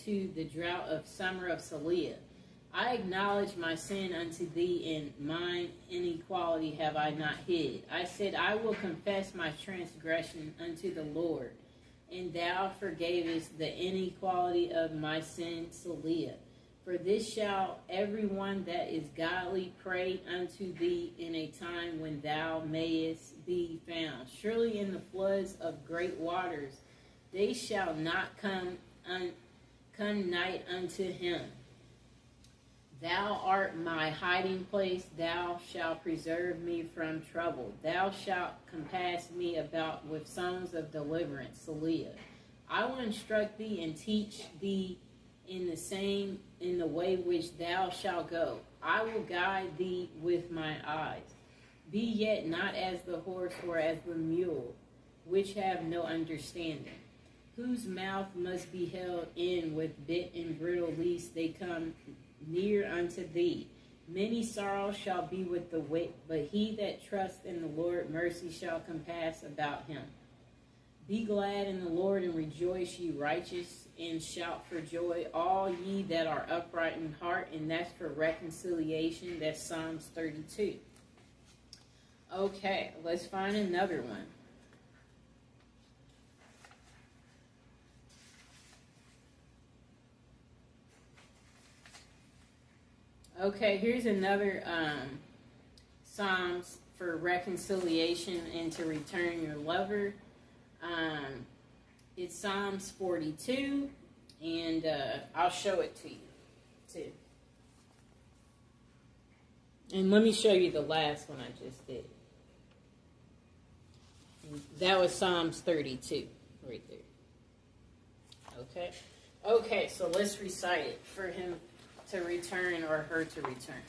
unto the drought of summer of Saliah. I acknowledge my sin unto thee, and mine inequality have I not hid. I said, I will confess my transgression unto the Lord, and thou forgavest the inequality of my sin, Saliah. For this shall every one that is godly pray unto thee in a time when thou mayest be found. Surely in the floods of great waters they shall not come nigh unto him. Thou art my hiding place, thou shalt preserve me from trouble. Thou shalt compass me about with songs of deliverance, Saliah. I will instruct thee and teach thee in the way which thou shalt go. I will guide thee with my eyes. Be yet not as the horse or as the mule, which have no understanding, whose mouth must be held in with bit and bridle, lest they come near unto thee. Many sorrows shall be with the wicked, but he that trusts in the Lord, mercy shall compass about him. Be glad in the Lord and rejoice, ye righteous, and shout for joy, all ye that are upright in heart. And that's for reconciliation. That's Psalms 32. Okay, let's find another one. Okay, here's another Psalms for reconciliation and to return your lover. It's Psalms 42, and I'll show it to you, too. And let me show you the last one I just did. That was Psalms 32, right there. Okay? Okay, so let's recite it for him to return or her to return.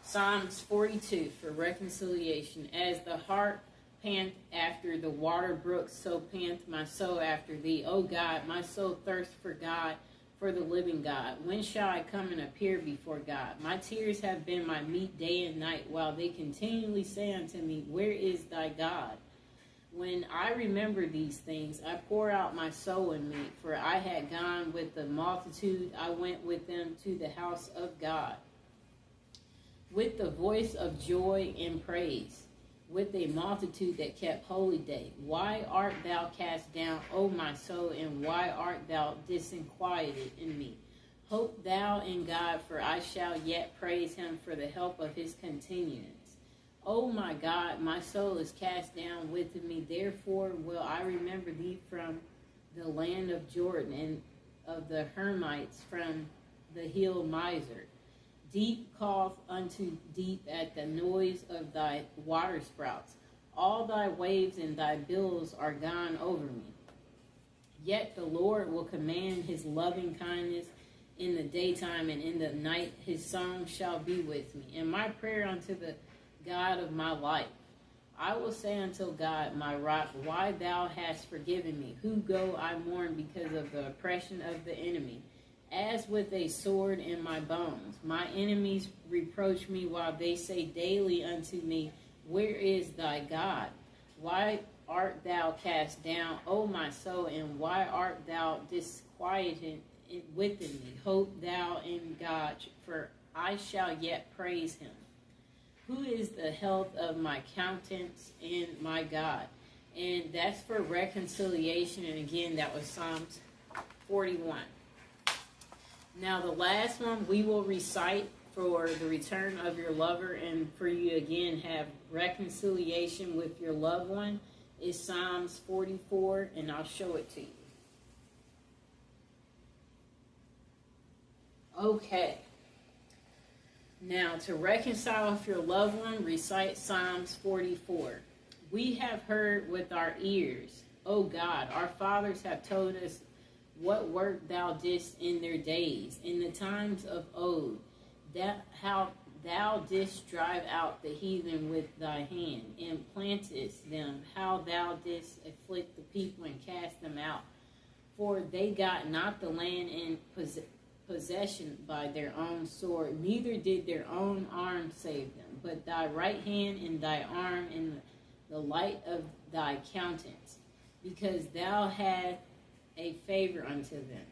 Psalms 42 for reconciliation. As the hart pant after the water brooks, so pant my soul after thee. O God, my soul thirsts for God, for the living God. When shall I come and appear before God? My tears have been my meat day and night, while they continually say unto me, where is thy God? When I remember these things, I pour out my soul in me, for I had gone with the multitude, I went with them to the house of God, with the voice of joy and praise, with a multitude that kept holy day. Why art thou cast down, O my soul, and why art thou disquieted in me? Hope thou in God, for I shall yet praise him for the help of his continuance. O my God, my soul is cast down within me, therefore will I remember thee from the land of Jordan, and of the Hermites from the hill Mizar. Deep calleth unto deep at the noise of thy waterspouts. All thy waves and thy billows are gone over me. Yet the Lord will command his loving kindness in the daytime, and in the night his song shall be with me. And my prayer unto the God of my life. I will say unto God, my rock, why thou hast forgiven me? Who go I mourn because of the oppression of the enemy? As with a sword in my bones. My enemies reproach me, while they say daily unto me, where is thy God? Why art thou cast down, O my soul, and why art thou disquieted within me? Hope thou in God, for I shall yet praise him. Who is the health of my countenance and my God? And that's for reconciliation. And again, that was Psalms 41. Now, the last one we will recite for the return of your lover, and for you again have reconciliation with your loved one, is Psalms 44, and I'll show it to you. Okay. Now, to reconcile with your loved one, recite Psalms 44. We have heard with our ears, O God, our fathers have told us what work thou didst in their days, in the times of old, that how thou didst drive out the heathen with thy hand, and plantest them, how thou didst afflict the people and cast them out. For they got not the land in possession by their own sword, neither did their own arm save them, but thy right hand and thy arm and the light of thy countenance, because thou had a favor unto them.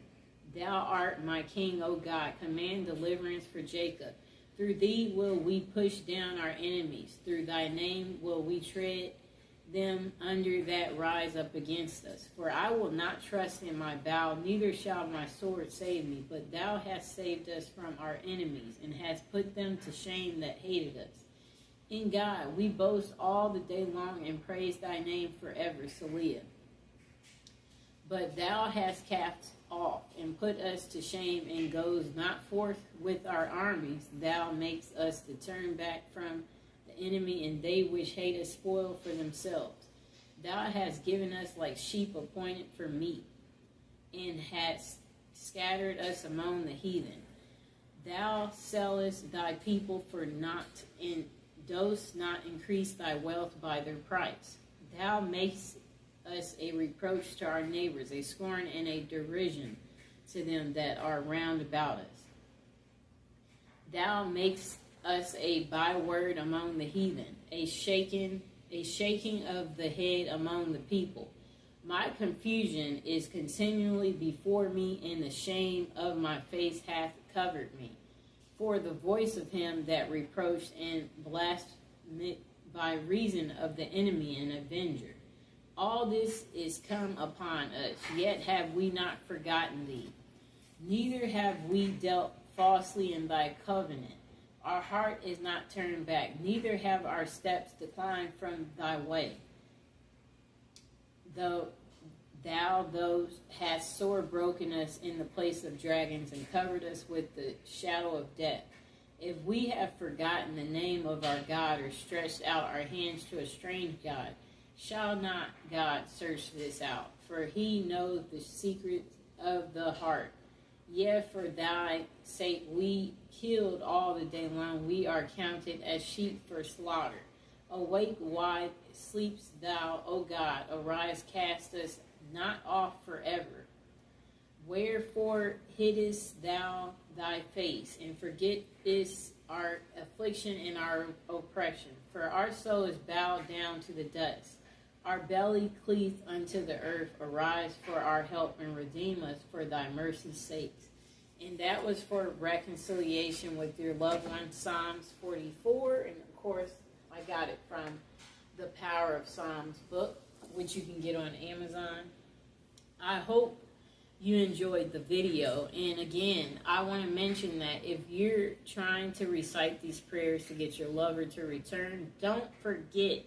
Thou art my king, O God. Command deliverance for Jacob. Through thee will we push down our enemies. Through thy name will we tread them under that rise up against us. For I will not trust in my bow, neither shall my sword save me. But thou hast saved us from our enemies, and hast put them to shame that hated us. In God we boast all the day long, and praise thy name forever. Selah. But thou hast cast off, and put us to shame, and goes not forth with our armies. Thou makest us to turn back from the enemy, and they which hate us spoil for themselves. Thou hast given us like sheep appointed for meat, and hast scattered us among the heathen. Thou sellest thy people for naught, and dost not increase thy wealth by their price. Thou makest us a reproach to our neighbors, a scorn and a derision to them that are round about us. Thou makest us a byword among the heathen, a shaking of the head among the people. My confusion is continually before me, and the shame of my face hath covered me. For the voice of him that reproached and blasphemed by reason of the enemy and avenger. All this is come upon us, yet have we not forgotten thee. Neither have we dealt falsely in thy covenant. Our heart is not turned back, neither have our steps declined from thy way. Though thou hast sore broken us in the place of dragons, and covered us with the shadow of death. If we have forgotten the name of our God, or stretched out our hands to a strange God, shall not God search this out? For he knows the secrets of the heart. Yet for thy sake we killed all the day long. We are counted as sheep for slaughter. Awake, why sleepst thou, O God? Arise, cast us not off forever. Wherefore hiddest thou thy face, and forgettest our affliction and our oppression? For our soul is bowed down to the dust. Our belly cleaveth unto the earth. Arise for our help, and redeem us for thy mercy's sakes. And that was for reconciliation with your loved one, Psalms 44. And of course, I got it from the Power of Psalms book, which you can get on Amazon. I hope you enjoyed the video. And again, I want to mention that if you're trying to recite these prayers to get your lover to return, don't forget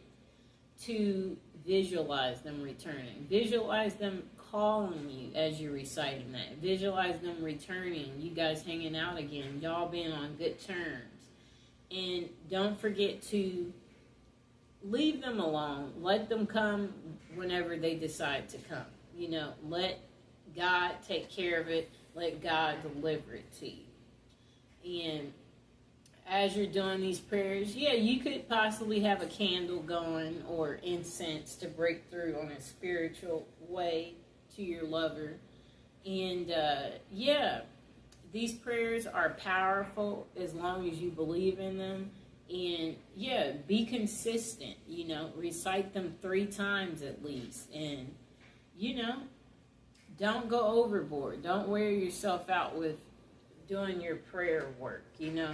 to visualize them returning. Visualize them calling you as you're reciting that. Visualize them returning, you guys hanging out again, y'all being on good terms. And don't forget to leave them alone. Let them come whenever they decide to come. You know, let God take care of it. Let God deliver it to you. And as you're doing these prayers, yeah, you could possibly have a candle going or incense to break through on a spiritual way to your lover. And yeah, these prayers are powerful as long as you believe in them. And yeah, be consistent, you know, recite them 3 times at least. And, you know, don't go overboard. Don't wear yourself out with doing your prayer work, you know.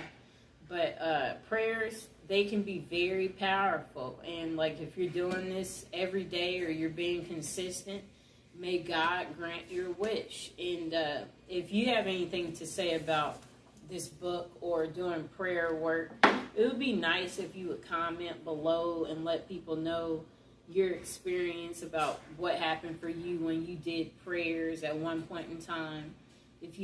But prayers, they can be very powerful. And like if you're doing this every day or you're being consistent, may God grant your wish. And if you have anything to say about this book or doing prayer work, it would be nice if you would comment below and let people know your experience about what happened for you when you did prayers at one point in time. If you